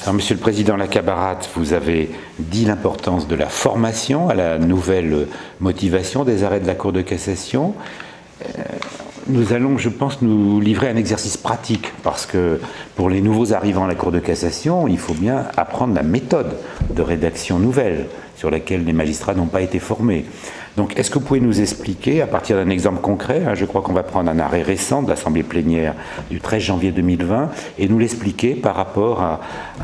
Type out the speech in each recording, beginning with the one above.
Alors, Monsieur le Président Lacabarat, vous avez dit l'importance de la formation à la nouvelle motivation des arrêts de la Cour de cassation. Nous allons, je pense, nous livrer un exercice pratique, parce que pour les nouveaux arrivants à la Cour de cassation, il faut bien apprendre la méthode de rédaction nouvelle, sur laquelle les magistrats n'ont pas été formés. Donc, est-ce que vous pouvez nous expliquer, à partir d'un exemple concret, je crois qu'on va prendre un arrêt récent de l'Assemblée plénière du 13 janvier 2020, et nous l'expliquer par rapport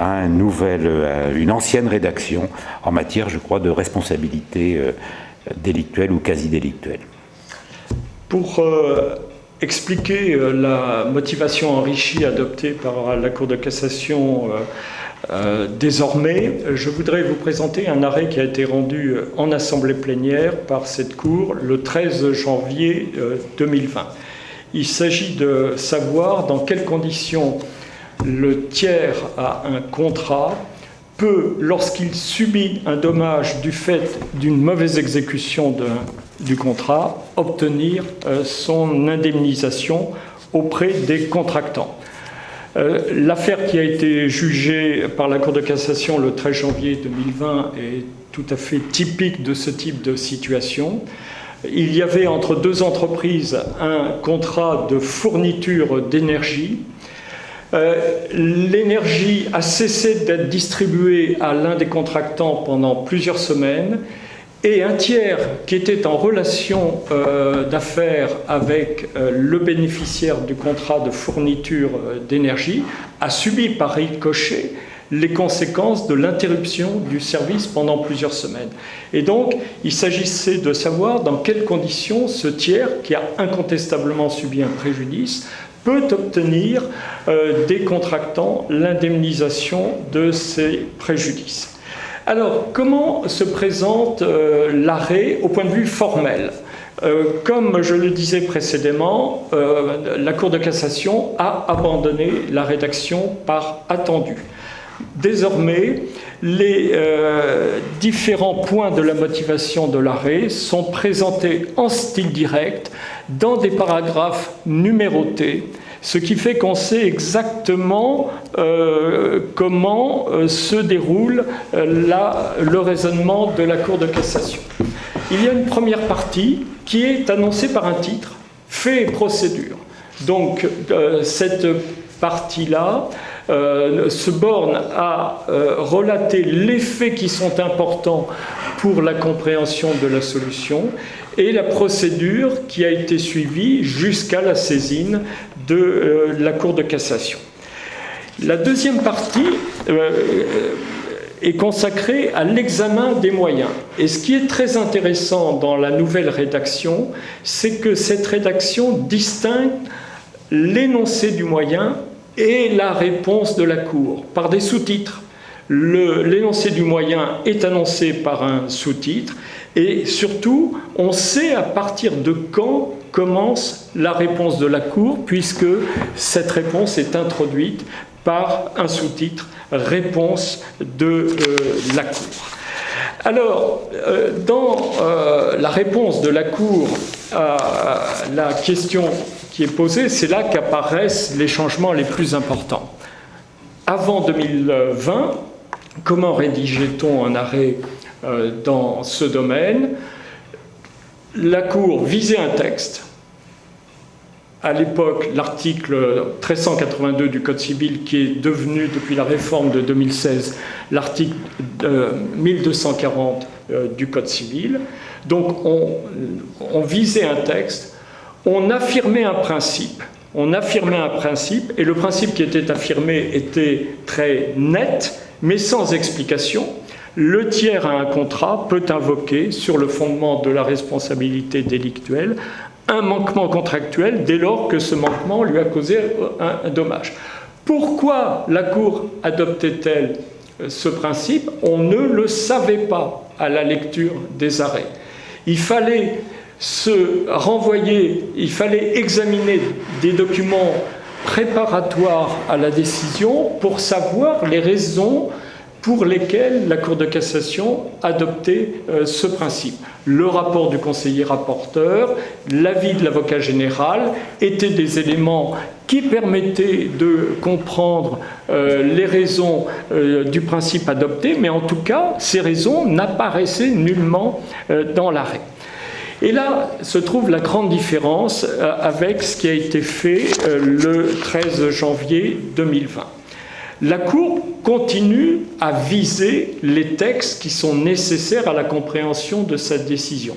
à une ancienne rédaction en matière, je crois, de responsabilité délictuelle ou quasi-délictuelle. Pour expliquer la motivation enrichie adoptée par la Cour de cassation désormais, je voudrais vous présenter un arrêt qui a été rendu en assemblée plénière par cette Cour le 13 janvier 2020. Il s'agit de savoir dans quelles conditions le tiers à un contrat peut, lorsqu'il subit un dommage du fait d'une mauvaise exécution du contrat, obtenir son indemnisation auprès des contractants. L'affaire qui a été jugée par la Cour de cassation le 13 janvier 2020 est tout à fait typique de ce type de situation. Il y avait entre deux entreprises un contrat de fourniture d'énergie. L'énergie a cessé d'être distribuée à l'un des contractants pendant plusieurs semaines, et un tiers qui était en relation d'affaires avec le bénéficiaire du contrat de fourniture d'énergie a subi par ricochet les conséquences de l'interruption du service pendant plusieurs semaines. Et donc, il s'agissait de savoir dans quelles conditions ce tiers, qui a incontestablement subi un préjudice, peut obtenir des contractants l'indemnisation de ces préjudices. Alors, comment se présente l'arrêt au point de vue formel ? Comme je le disais précédemment, la Cour de cassation a abandonné la rédaction par attendu. Désormais, les différents points de la motivation de l'arrêt sont présentés en style direct dans des paragraphes numérotés, ce qui fait qu'on sait exactement comment se déroule le raisonnement de la Cour de cassation. Il y a une première partie qui est annoncée par un titre, « Faits et procédures ». Donc, cette partie-là se borne à relater les faits qui sont importants pour la compréhension de la solution et la procédure qui a été suivie jusqu'à la saisine de la Cour de cassation. La deuxième partie est consacrée à l'examen des moyens. Et ce qui est très intéressant dans la nouvelle rédaction, c'est que cette rédaction distingue l'énoncé du moyen et la réponse de la Cour par des sous-titres. L'énoncé du moyen est annoncé par un sous-titre et surtout, on sait à partir de quand commence la réponse de la Cour, puisque cette réponse est introduite par un sous-titre « Réponse de la Cour ». Alors, dans la réponse de la Cour à la question qui est posée, c'est là qu'apparaissent les changements les plus importants. Avant 2020, comment rédigeait-on un arrêt dans ce domaine? La Cour visait un texte. À l'époque, l'article 1382 du Code civil, qui est devenu, depuis la réforme de 2016, l'article 1240 du Code civil. Donc, on visait un texte, on affirmait un principe. Et le principe qui était affirmé était très net, mais sans explication. Le tiers à un contrat peut invoquer, sur le fondement de la responsabilité délictuelle, un manquement contractuel dès lors que ce manquement lui a causé un dommage. Pourquoi la Cour adoptait-elle ce principe? On ne le savait pas à la lecture des arrêts. Il fallait il fallait examiner des documents préparatoires à la décision pour savoir les raisons pour lesquelles la Cour de cassation adoptait ce principe. Le rapport du conseiller rapporteur, l'avis de l'avocat général étaient des éléments qui permettaient de comprendre les raisons du principe adopté, mais en tout cas, ces raisons n'apparaissaient nullement dans l'arrêt. Et là se trouve la grande différence avec ce qui a été fait le 13 janvier 2020. La Cour continue à viser les textes qui sont nécessaires à la compréhension de sa décision.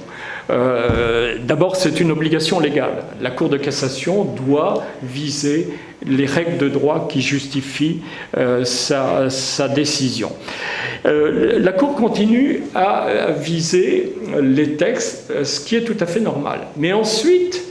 D'abord, c'est une obligation légale. La Cour de cassation doit viser les règles de droit qui justifient sa décision. La Cour continue à viser les textes, ce qui est tout à fait normal. Mais ensuite,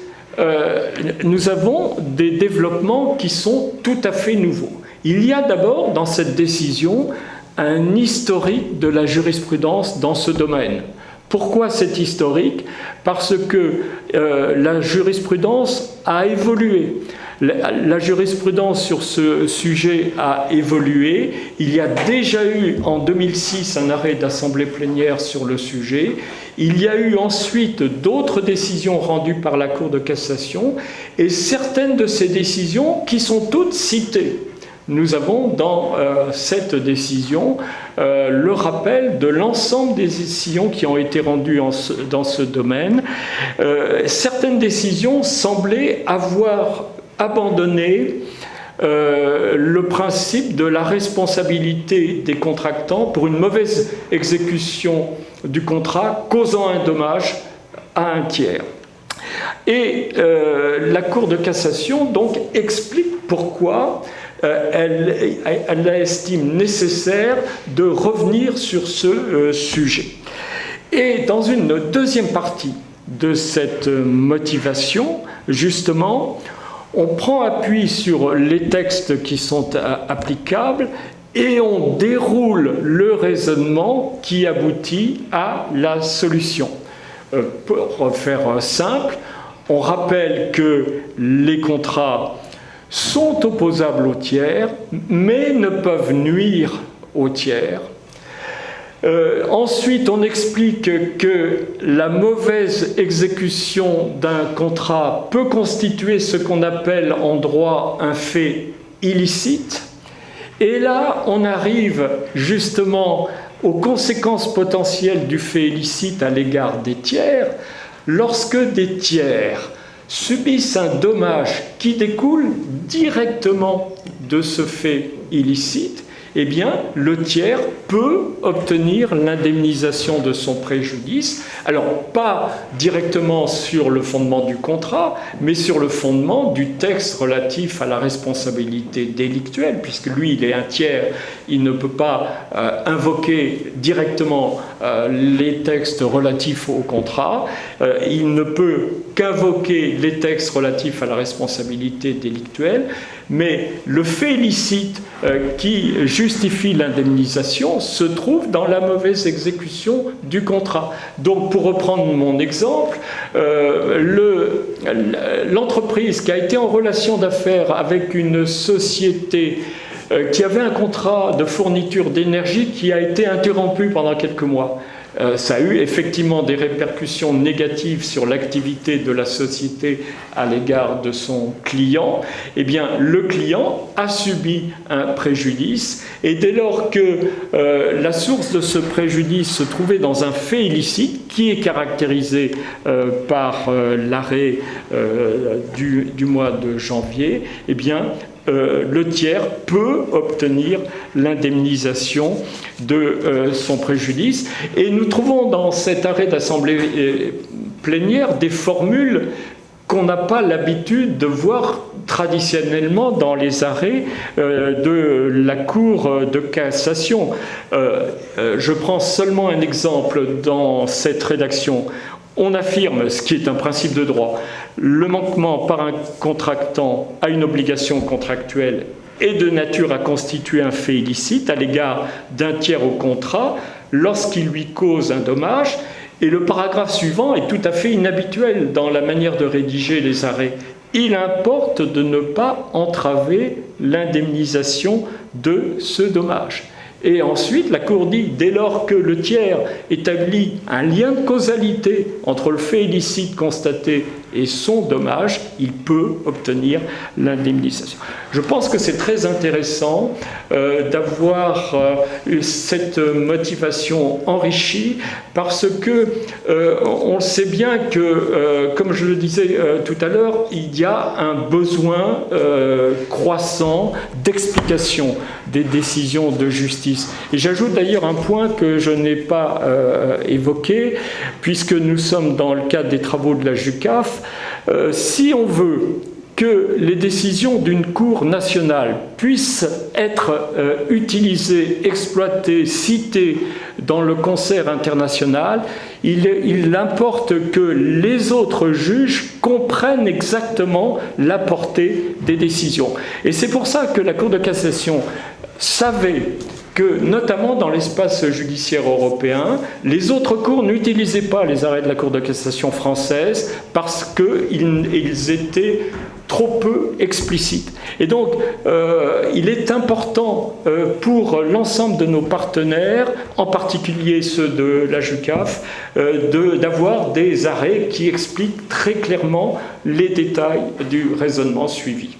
nous avons des développements qui sont tout à fait nouveaux. Il y a d'abord dans cette décision un historique de la jurisprudence dans ce domaine. Pourquoi cet historique ? Parce que la jurisprudence a évolué. La jurisprudence sur ce sujet a évolué. Il y a déjà eu en 2006 un arrêt d'assemblée plénière sur le sujet. Il y a eu ensuite d'autres décisions rendues par la Cour de cassation et certaines de ces décisions qui sont toutes citées. Nous avons dans cette décision le rappel de l'ensemble des décisions qui ont été rendues dans ce domaine. Certaines décisions semblaient avoir abandonné le principe de la responsabilité des contractants pour une mauvaise exécution du contrat causant un dommage à un tiers. Et la Cour de cassation donc explique pourquoi elle estime nécessaire de revenir sur ce sujet. Et dans une deuxième partie de cette motivation, justement, on prend appui sur les textes qui sont applicables et on déroule le raisonnement qui aboutit à la solution. Pour faire simple, on rappelle que les contrats sont opposables aux tiers, mais ne peuvent nuire aux tiers. Ensuite, on explique que la mauvaise exécution d'un contrat peut constituer ce qu'on appelle en droit un fait illicite. Et là, on arrive justement aux conséquences potentielles du fait illicite à l'égard des tiers, lorsque des tiers subissent un dommage qui découle directement de ce fait illicite, eh bien, le tiers peut obtenir l'indemnisation de son préjudice. Alors, pas directement sur le fondement du contrat, mais sur le fondement du texte relatif à la responsabilité délictuelle, puisque lui, il est un tiers, il ne peut pas invoquer directement les textes relatifs au contrat, il ne peut qu'invoquer les textes relatifs à la responsabilité délictuelle, mais le fait illicite qui justifie l'indemnisation se trouve dans la mauvaise exécution du contrat. Donc, pour reprendre mon exemple, l'entreprise qui a été en relation d'affaires avec une société qui avait un contrat de fourniture d'énergie qui a été interrompu pendant quelques mois. Ça a eu effectivement des répercussions négatives sur l'activité de la société à l'égard de son client. Eh bien, le client a subi un préjudice et dès lors que la source de ce préjudice se trouvait dans un fait illicite qui est caractérisé par l'arrêt du mois de janvier, eh bien, le tiers peut obtenir l'indemnisation de son préjudice. Et nous trouvons dans cet arrêt d'assemblée plénière des formules qu'on n'a pas l'habitude de voir traditionnellement dans les arrêts de la Cour de cassation. Je prends seulement un exemple dans cette rédaction. On affirme, ce qui est un principe de droit, le manquement par un contractant à une obligation contractuelle est de nature à constituer un fait illicite à l'égard d'un tiers au contrat lorsqu'il lui cause un dommage Et le paragraphe suivant est tout à fait inhabituel dans la manière de rédiger les arrêts. Il importe de ne pas entraver l'indemnisation de ce dommage. Et ensuite, la Cour dit, dès lors que le tiers établit un lien de causalité entre le fait illicite constaté et son dommage, il peut obtenir l'indemnisation. Je pense que c'est très intéressant d'avoir cette motivation enrichie parce que on sait bien que, comme je le disais tout à l'heure, il y a un besoin croissant d'explication des décisions de justice. Et j'ajoute d'ailleurs un point que je n'ai pas évoqué, puisque nous sommes dans le cadre des travaux de la JUCAF. Si on veut que les décisions d'une Cour nationale puissent être utilisées, exploitées, citées dans le concert international, il importe que les autres juges comprennent exactement la portée des décisions. Et c'est pour ça que la Cour de cassation savait que, notamment dans l'espace judiciaire européen, les autres cours n'utilisaient pas les arrêts de la Cour de cassation française parce qu'ils étaient trop peu explicites. Et donc, il est important pour l'ensemble de nos partenaires, en particulier ceux de la JUCAF, d'avoir des arrêts qui expliquent très clairement les détails du raisonnement suivi.